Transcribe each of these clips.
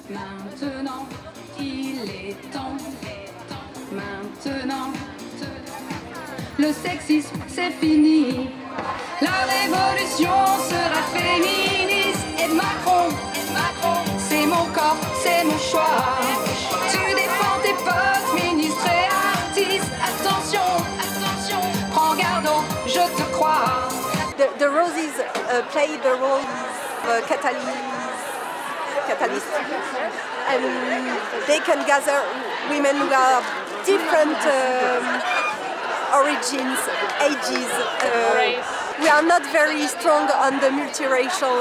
Maintenant, il est temps. Maintenant, le sexisme c'est fini. La révolution sera féministe. Et Macron, c'est mon corps, c'est mon choix. Tu défends tes potes, ministres et artistes. Attention, prends garde, je te crois. The Roses play the role of catalyst, and they can gather women who are different origins, ages. We are not very strong on the multiracial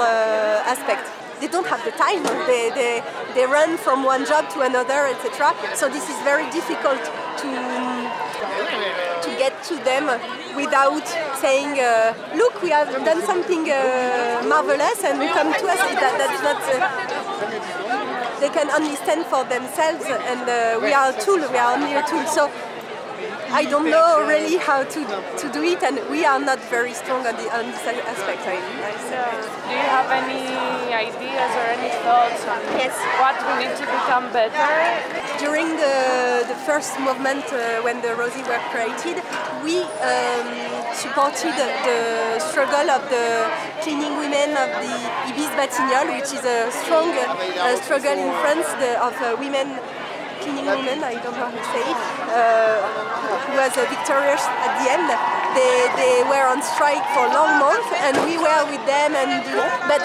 aspect. They don't have the time. They run from one job to another, etc. So this is very difficult to get to them without saying, look, we have done something marvelous and come to us. That's not. They can only stand for themselves, and we are a tool. We are only a tool. So I don't know really how to do it, and we are not very strong on this aspect. Do you have any ideas or any thoughts on what we need to become better? During the first movement, when the Rosie were created, we supported the struggle of the cleaning women of the Ibis Batignolles, which is a strong struggle in France of women. Cleaning women, I don't know how to say it, who was victorious at the end. They were on strike for a long month, and we were with them. But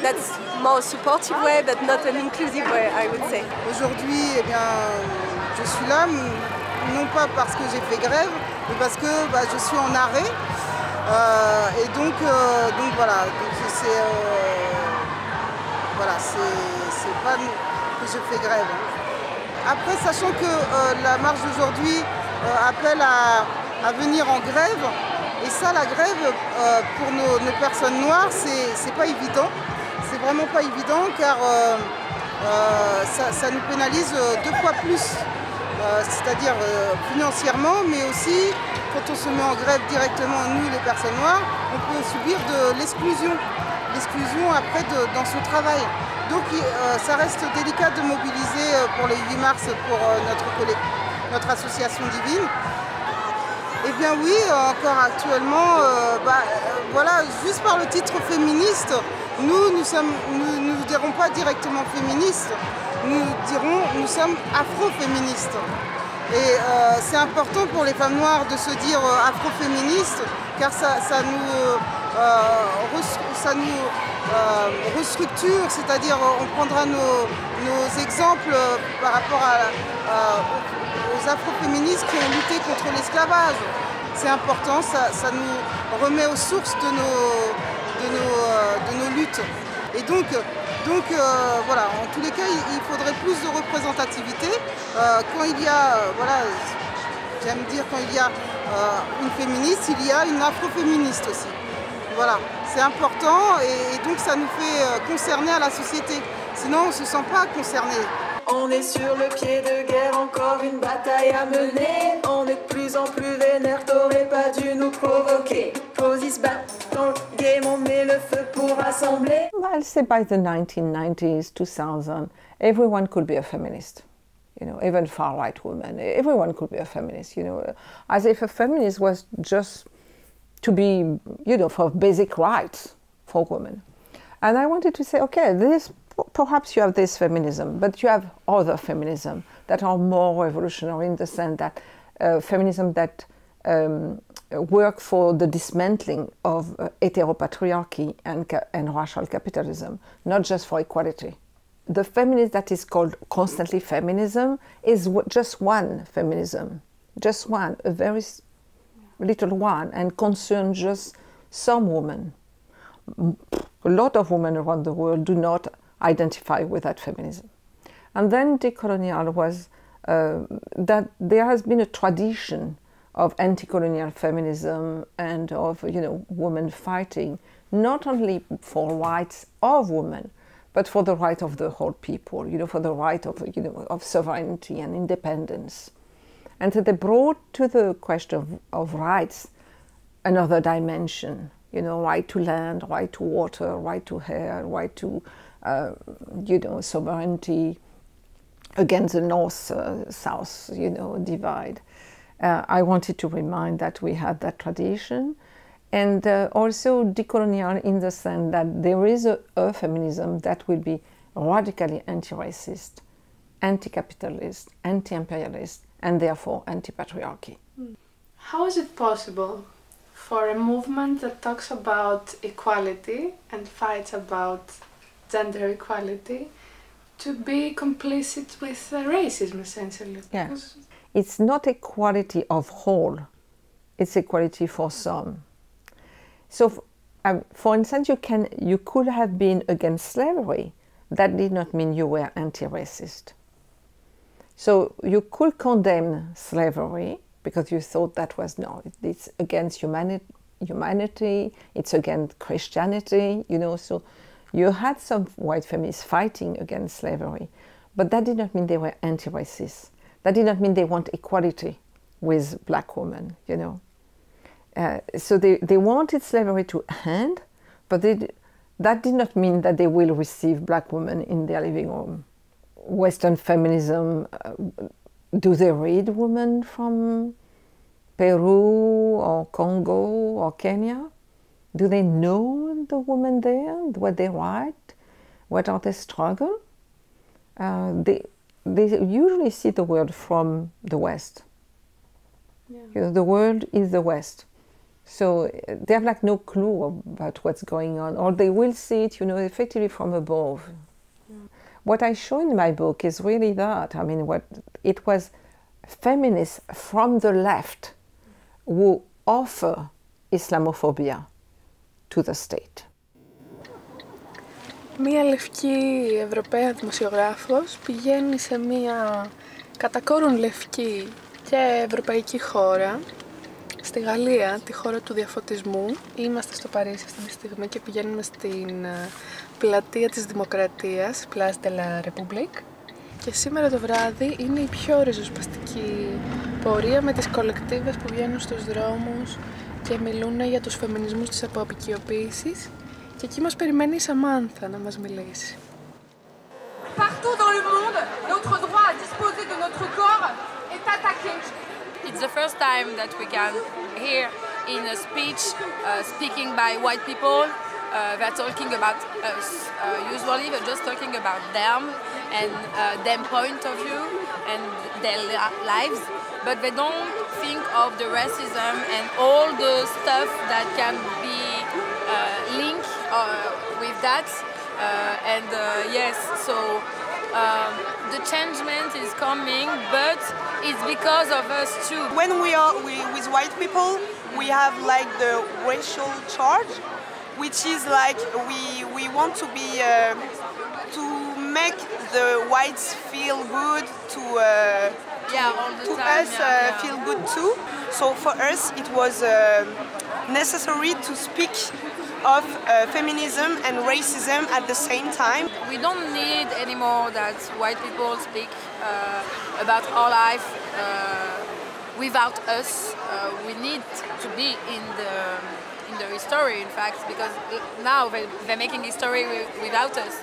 that's more supportive way, but not an inclusive way, I would say. Aujourd'hui, eh bien, je suis là, non pas parce que j'ai fait grève, mais parce que je suis en arrêt. Et donc voilà, c'est pas que je fais grève. Après, sachant que la marche d'aujourd'hui appelle à venir en grève, et ça, la grève, pour nos personnes noires, c'est pas évident. C'est vraiment pas évident, car ça nous pénalise 2 fois plus. C'est-à-dire financièrement, mais aussi quand on se met en grève directement, nous les personnes noires, on peut subir de l'exclusion après dans son travail. Donc ça reste délicat de mobiliser pour le 8 mars pour notre association Divine. Eh bien oui, encore actuellement, voilà, juste par le titre féministe, nous ne dirons pas directement féministes, nous sommes afroféministes. Et c'est important pour les femmes noires de se dire afroféministes, car ça nous restructure, c'est-à-dire on prendra nos exemples par rapport aux afroféministes qui ont lutté contre l'esclavage. C'est important, ça nous remet aux sources de nos luttes. Et donc voilà, en tous les cas, il faudrait plus de représentativité. Quand il y a, voilà, j'aime dire, quand il y a une féministe, il y a une afroféministe aussi. Voilà, c'est important et donc ça nous fait concerner à la société. Sinon, on ne se sent pas concerné. On est sur le pied de guerre, encore une bataille à mener. On est de plus en plus vénère, t'aurais pas dû nous provoquer. Rosie se bat dans le game, on met le feu pour rassembler. I'll say by the 1990s, 2000, everyone could be a feminist. You know, even far-right women, everyone could be a feminist, you know. As if a feminist was just to be, you know, for basic rights for women. And I wanted to say, okay, perhaps you have this feminism, but you have other feminism that are more revolutionary in the sense that feminism that work for the dismantling of heteropatriarchy and racial capitalism, not just for equality. The feminism that is called constantly feminism is just one feminism, just one, a very little one, and concerns just some women. A lot of women around the world do not identify with that feminism. And then decolonial was that there has been a tradition of anti-colonial feminism and of, you know, women fighting not only for rights of women, but for the right of the whole people, you know, for the right of, you know, of sovereignty and independence. And so they brought to the question of rights another dimension, You know, right to land, right to water, right to air, right to, you know, sovereignty against the north-south, you know, divide. I wanted to remind that we had that tradition, and also decolonial in the sense that there is a feminism that will be radically anti-racist, anti-capitalist, anti-imperialist, and therefore anti-patriarchy. How is it possible for a movement that talks about equality and fights about gender equality to be complicit with racism, essentially? Yeah. It's not equality of whole, it's equality for some. So, for instance, you could have been against slavery. That did not mean you were anti-racist. So you could condemn slavery because you thought that was no, it's against humanity, it's against Christianity, you know. So you had some white feminists fighting against slavery, but that did not mean they were anti-racist. That did not mean they want equality with black women, you know. So they wanted slavery to end, but that did not mean that they will receive black women in their living room. Western feminism, do they read women from Peru or Congo or Kenya? Do they know the women there, what they write, what are their struggles? They usually see the world from the West. Yeah. You know, the world is the West. So they have like no clue about what's going on, or they will see it, you know, effectively from above. Yeah. What I show in my book is really that. I mean, it was feminists from the left who offer Islamophobia to the state. Μία λευκή Ευρωπαία δημοσιογράφος πηγαίνει σε μία κατά κόρον λευκή και ευρωπαϊκή χώρα, στη Γαλλία, τη χώρα του διαφωτισμού. Είμαστε στο Παρίσι αυτή τη στιγμή και πηγαίνουμε στην πλατεία της Δημοκρατίας, Place de la République. Και σήμερα το βράδυ είναι η πιο ριζοσπαστική πορεία με τις κολεκτίβες που βγαίνουν στους δρόμους και μιλούν για τους φεμινισμούς της αποαπικιοποίησης. Και εκεί μας περιμένει η Σαμάνθα να μας μιλήσει. Partout dans le monde, notre droit à disposer de notre corps est attaqué. It's the first time that we can hear in a speech speaking by white people. They're talking about us. Usually they're just talking about them and their point of view and their lives, but they don't think of the racism and all the stuff that can be linked with that. Yes, so the changement is coming, but it's because of us too. When we are with white people, we have like the racial charge, which is like we want to be to make the whites feel good, to us feel good too. So for us it was necessary to speak of feminism and racism at the same time. We don't need anymore that white people speak about our life without us. We need to be in the history, in fact, because now they're making history without us.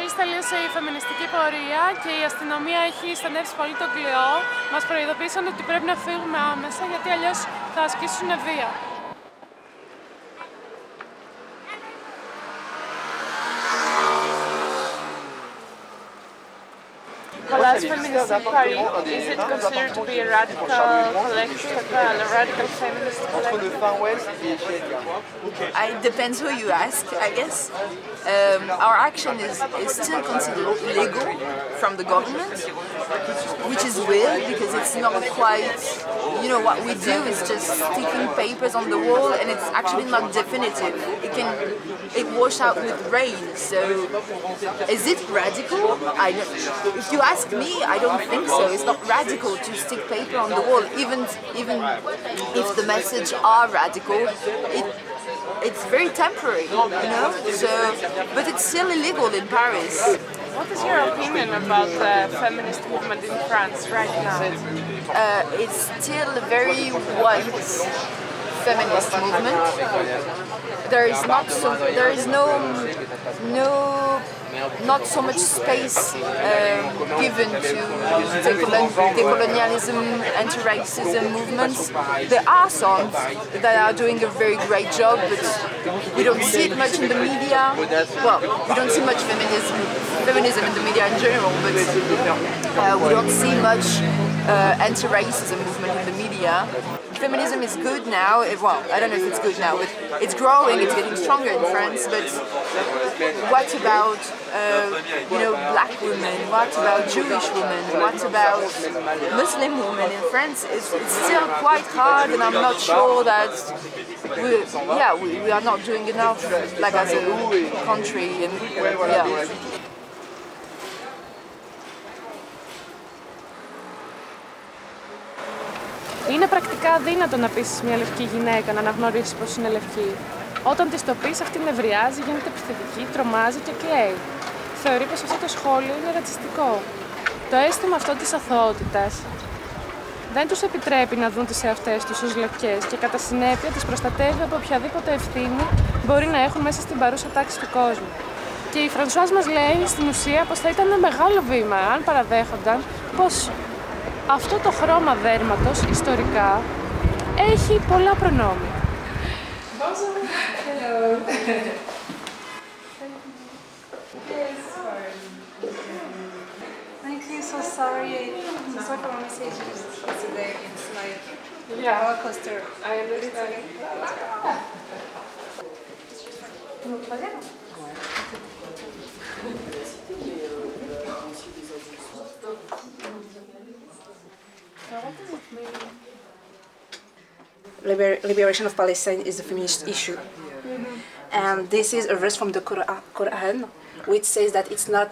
μόλις τελείωσε η φεμινιστική πορεία και η αστυνομία έχει στενέψει πολύ τον κλειό, μας προειδοποίησαν ότι πρέπει να φύγουμε άμεσα γιατί αλλιώς θα ασκήσουν βία. Place Féministe in Paris, is it considered to be a radical collective, a radical feminist collective? It depends who you ask, I guess. Our action is still considered illegal from the government, which is weird because it's not quite, you know, what we do is just sticking papers on the wall and it's actually not definitive. It wash out with rain, so is it radical? If you ask me, I don't think so. It's not radical to stick paper on the wall, even if the message are radical. It's very temporary, you know. So, but it's still illegal in Paris. What is your opinion about the feminist movement in France right now? It's still a very white feminist movement. There is not so much space given to decolonialism, anti-racism movements. There are some that are doing a very great job, but we don't see it much in the media. Well, we don't see much feminism in the media in general, but we don't see much anti-racism movement in the media. Feminism is good now. Well, I don't know if it's good now, but it's growing. It's getting stronger in France. But what about black women? What about Jewish women? What about Muslim women in France? It's still quite hard, and I'm not sure that we are not doing enough, like as a country. And yeah. Είναι πρακτικά αδύνατο να πείσεις μια λευκή γυναίκα να αναγνωρίσει πως είναι λευκή. Όταν της το πεις, αυτή νευριάζει, γίνεται επιθετική, τρομάζει και κλαίει. Θεωρεί πως αυτό το σχόλιο είναι ρατσιστικό. Το αίσθημα αυτό της αθωότητας δεν τους επιτρέπει να δουν τις εαυτές τους ως λευκές και κατά συνέπεια τις προστατεύει από οποιαδήποτε ευθύνη μπορεί να έχουν μέσα στην παρούσα τάξη του κόσμου. Και η Φρανσουάζ μας λέει στην ουσία πως θα ήταν ένα μεγάλο βήμα αν παραδέχονταν πως αυτό το χρώμα δέρματος ιστορικά έχει πολλά προνόμια. Hello. Thank you. So sorry for my messages today. It's like roller coaster. I understand. No problème. Liberation of Palestine is a feminist issue. And this is a verse from the Quran, which says that it's not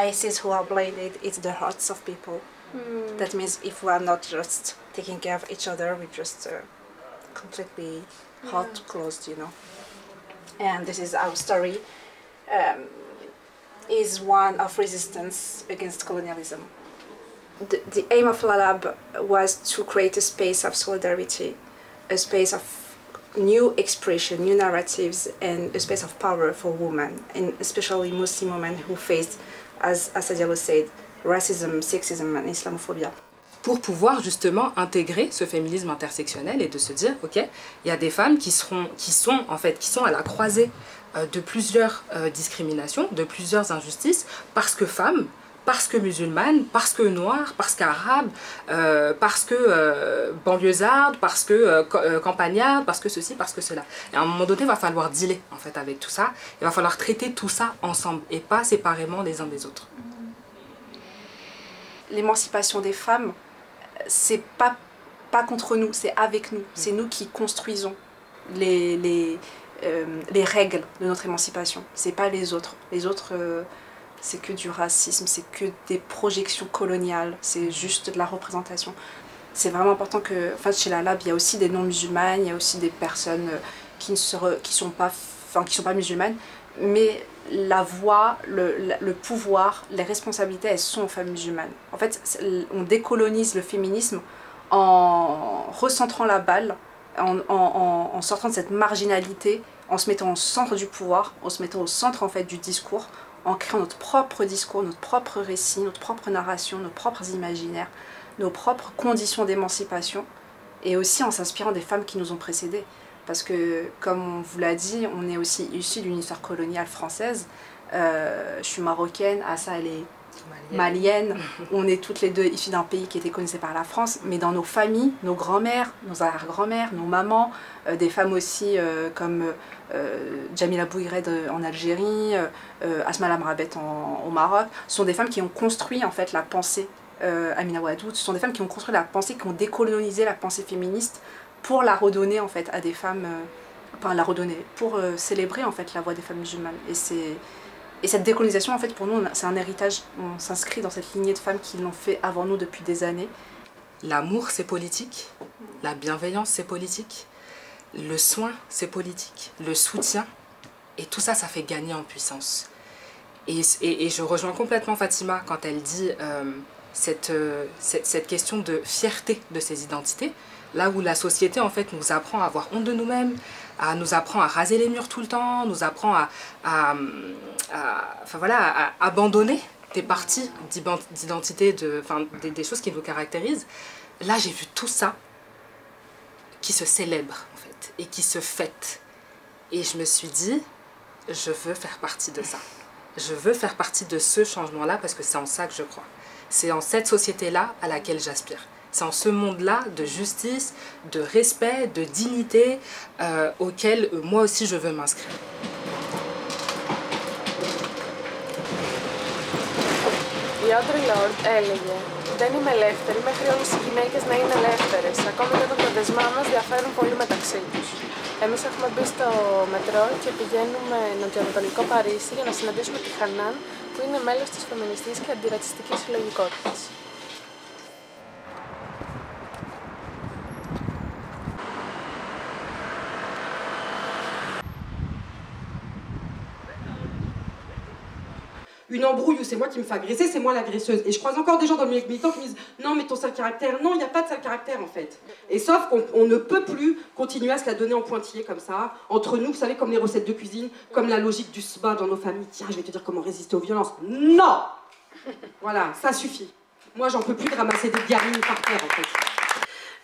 ISIS who are blinded, it's the hearts of people. That means if we are not just taking care of each other, we're just completely heart closed, you know. And this is our story, is one of resistance against colonialism. The aim of LALAB was to create a space of solidarity, a space of new expression, new narratives, and a space of power for women, and especially Muslim women who faced, as Sadia said, racism, sexism, and Islamophobia. Pour pouvoir justement intégrer ce féminisme intersectionnel et de se dire, ok, il y a des femmes qui sont à la croisée de plusieurs discriminations, de plusieurs injustices, parce que femmes, parce que musulmanes, parce que noires, parce qu'arabes, parce que banlieusardes, parce que campagnardes, parce que ceci, parce que cela. Et à un moment donné, il va falloir dealer en fait avec tout ça. Il va falloir traiter tout ça ensemble et pas séparément les uns des autres. L'émancipation des femmes, c'est pas contre nous, c'est avec nous. C'est nous qui construisons les règles de notre émancipation. C'est pas les autres. Les autres, c'est que du racisme, c'est que des projections coloniales, c'est juste de la représentation. C'est vraiment important que, enfin, chez la LAB, il y a aussi des non-musulmanes, il y a aussi des personnes qui sont pas musulmanes, mais la voix, le pouvoir, les responsabilités, elles sont aux femmes musulmanes. En fait, on décolonise le féminisme en recentrant la balle, en sortant de cette marginalité, en se mettant au centre du pouvoir, en se mettant au centre en fait du discours, en créant notre propre discours, notre propre récit, notre propre narration, nos propres imaginaires, nos propres conditions d'émancipation, et aussi en s'inspirant des femmes qui nous ont précédées. Parce que, comme on vous l'a dit, on est aussi issus d'une histoire coloniale française. Je suis marocaine, Assa elle est malienne. On est toutes les deux issues d'un pays qui était colonisé par la France, mais dans nos familles, nos grands-mères, nos arrière-grands-mères, nos mamans, des femmes aussi comme Jamila Bouhired en Algérie, Asma Lamrabet au Maroc, sont des femmes qui ont construit en fait la pensée, Amina Wadud, ce sont des femmes qui ont construit la pensée, qui ont décolonisé la pensée féministe pour la redonner en fait à des femmes, enfin la redonner, pour célébrer en fait la voix des femmes musulmanes. Et cette décolonisation, en fait, pour nous, c'est un héritage. On s'inscrit dans cette lignée de femmes qui l'ont fait avant nous depuis des années. L'amour, c'est politique. La bienveillance, c'est politique. Le soin, c'est politique. Le soutien. Et tout ça, ça fait gagner en puissance. Et je rejoins complètement Fatima quand elle dit cette question de fierté de ces identités. Là où la société, en fait, nous apprend à avoir honte de nous-mêmes, nous apprend à raser les murs tout le temps, nous apprend à abandonner des parties d'identité, des choses qui nous caractérisent. Là, j'ai vu tout ça qui se célèbre, en fait, et qui se fête. Et je me suis dit, je veux faire partie de ça. Je veux faire partie de ce changement-là parce que c'est en ça que je crois. C'est en cette société-là à laquelle j'aspire. C'est en ce monde-là de justice, de respect, de dignité auquel moi aussi je veux m'inscrire. Η Audre Lorde έλεγε «Δεν είμαι ελεύθερη μέχρι όλες οι γυναίκες να είναι ελεύθερες, ακόμη και όταν τα δεσμά μας διαφέρουν πολύ μεταξύ τους». Εμείς έχουμε μπει στο μετρό και πηγαίνουμε νοτιοανατολικό Παρίσι για να συναντήσουμε τη Χανάν, που είναι μέλος της φεμινιστικής και αντιρατσιστικής συλλογικότητας. Une embrouille où c'est moi qui me fais agresser, c'est moi l'agresseuse. Et je croise encore des gens dans le milieu militant qui me disent « Non, mais ton sale caractère, non, il n'y a pas de sale caractère en fait. » Et sauf qu'on ne peut plus continuer à se la donner en pointillé comme ça, entre nous, vous savez, comme les recettes de cuisine, comme la logique du sba dans nos familles. Tiens, je vais te dire comment résister aux violences. Non. Voilà, ça suffit. Moi, j'en peux plus de ramasser des gamines par terre en fait.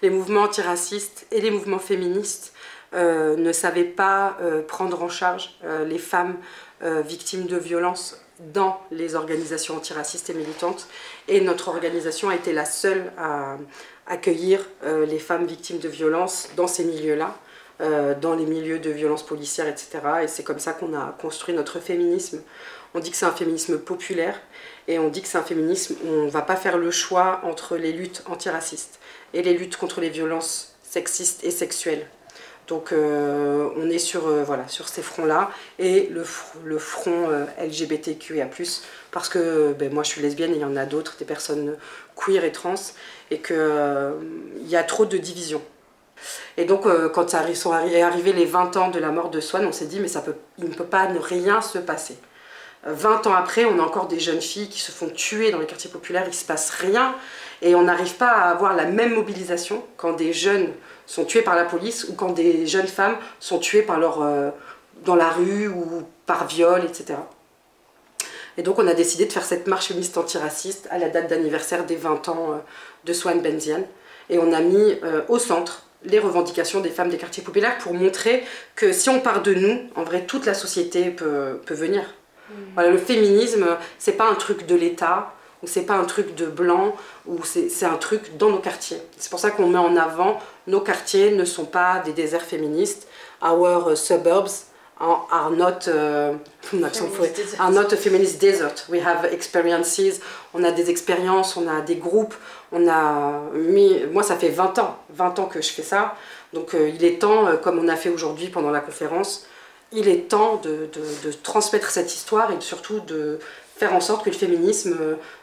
Les mouvements antiracistes et les mouvements féministes ne savaient pas prendre en charge les femmes victimes de violences dans les organisations antiracistes et militantes. Et notre organisation a été la seule à accueillir les femmes victimes de violences dans ces milieux-là, dans les milieux de violences policières, etc. Et c'est comme ça qu'on a construit notre féminisme. On dit que c'est un féminisme populaire et on dit que c'est un féminisme où on ne va pas faire le choix entre les luttes antiracistes et les luttes contre les violences sexistes et sexuelles. Donc on est sur ces fronts-là et le front LGBTQIA+, parce que moi je suis lesbienne et il y en a d'autres, des personnes queer et trans, et qu'il y a trop de divisions. Et donc quand est arrivé les 20 ans de la mort de Swan, on s'est dit mais il ne peut pas rien se passer. 20 ans après, on a encore des jeunes filles qui se font tuer dans les quartiers populaires, il ne se passe rien, et on n'arrive pas à avoir la même mobilisation quand des jeunes sont tués par la police ou quand des jeunes femmes sont tuées par dans la rue ou par viol, etc. Et donc on a décidé de faire cette marche féministe antiraciste à la date d'anniversaire des 20 ans de Swan Benzian. Et on a mis au centre les revendications des femmes des quartiers populaires pour montrer que si on part de nous, en vrai toute la société peut venir. Voilà, le féminisme, c'est pas un truc de l'État, ou c'est pas un truc de blanc, ou c'est un truc dans nos quartiers. C'est pour ça qu'on met en avant, nos quartiers ne sont pas des déserts féministes. Our suburbs are not a feminist desert. We have experiences, on a des expériences, on a des groupes, moi ça fait 20 ans que je fais ça, donc il est temps, comme on a fait aujourd'hui pendant la conférence, il est temps de transmettre cette histoire et surtout de faire en sorte que le féminisme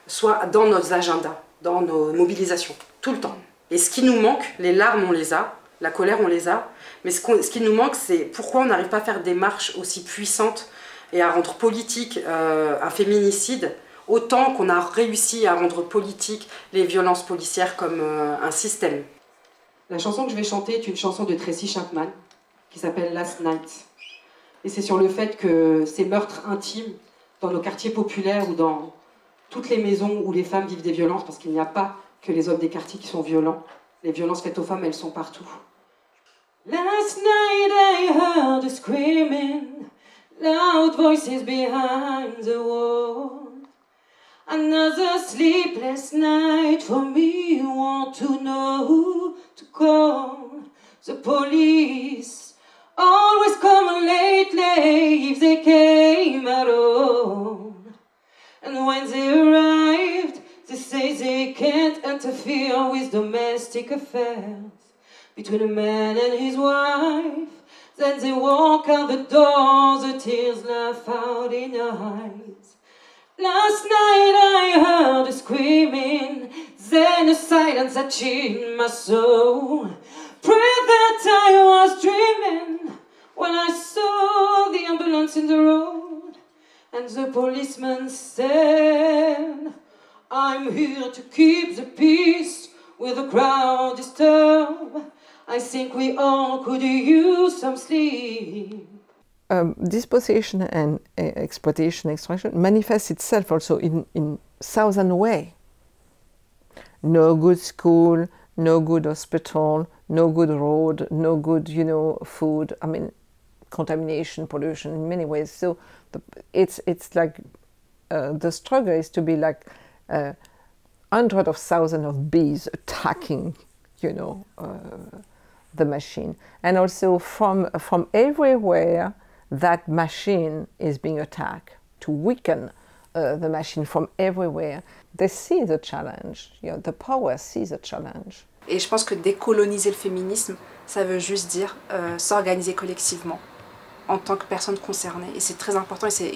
soit dans nos agendas, dans nos mobilisations, tout le temps. Et ce qui nous manque, les larmes on les a, la colère on les a, mais ce qui nous manque c'est pourquoi on n'arrive pas à faire des marches aussi puissantes et à rendre politique un féminicide, autant qu'on a réussi à rendre politique les violences policières comme un système. La chanson que je vais chanter est une chanson de Tracy Chapman qui s'appelle Last Night. Et c'est sur le fait que ces meurtres intimes dans nos quartiers populaires ou dans toutes les maisons où les femmes vivent des violences, parce qu'il n'y a pas que les hommes des quartiers qui sont violents. Les violences faites aux femmes, elles sont partout. Last night I heard a screaming, loud voices behind the wall. Another sleepless night for me, want to know who to call. The police always come lately if they came at all. And when they arrived, they say they can't interfere with domestic affairs between a man and his wife. Then they walk out the door, the tears laugh out in their eyes. Last night I heard a screaming, then a silence that chilled my soul. Pray that I was dreaming when I saw the ambulance in the road. And the policeman said, I'm here to keep the peace with the crowd disturbed. I think we all could use some sleep. Dispossession and exploitation, extraction manifests itself also in thousand ways. No good school, no good hospital, no good road, no good, food. I mean, contamination, pollution in many ways. So it's like the struggle is to be like hundreds of thousands of bees attacking, the machine, and also from everywhere that machine is being attacked to weaken the machine from everywhere. They see the challenge. The power sees the challenge. Et je pense que décoloniser le féminisme, ça veut juste dire s'organiser collectivement en tant que personne concernée. Et c'est très important et c'est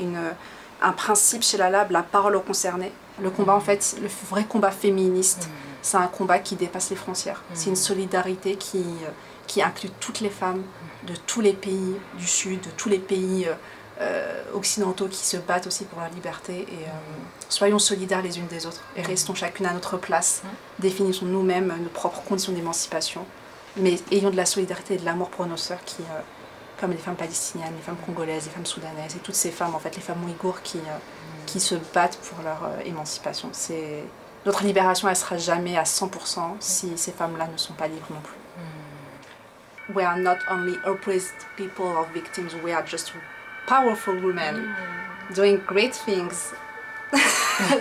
un principe chez la Lab, la parole aux concernés. Le combat, en fait, le vrai combat féministe, c'est un combat qui dépasse les frontières. C'est une solidarité qui inclut toutes les femmes de tous les pays du Sud, de tous les pays occidentaux qui se battent aussi pour la liberté. Et soyons solidaires les unes des autres et restons chacune à notre place. Définissons nous-mêmes nos propres conditions d'émancipation, mais ayons de la solidarité et de l'amour pour nos sœurs qui, comme les femmes palestiniennes, les femmes congolaises, les femmes soudanaises et toutes ces femmes, en fait, les femmes ouïghours qui se battent pour leur émancipation. Notre libération, elle ne sera jamais à 100% si ces femmes-là ne sont pas libres non plus. We are not only oppressed people or victims, we are just powerful women doing great things.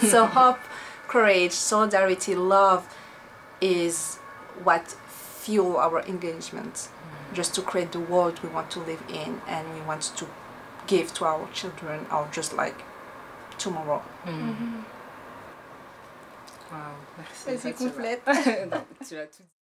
So hope, courage, solidarity, love is what fuel our engagement, just to create the world we want to live in and we want to give to our children or just like tomorrow. Wow, merci. C'est complète. Tu as tout dit.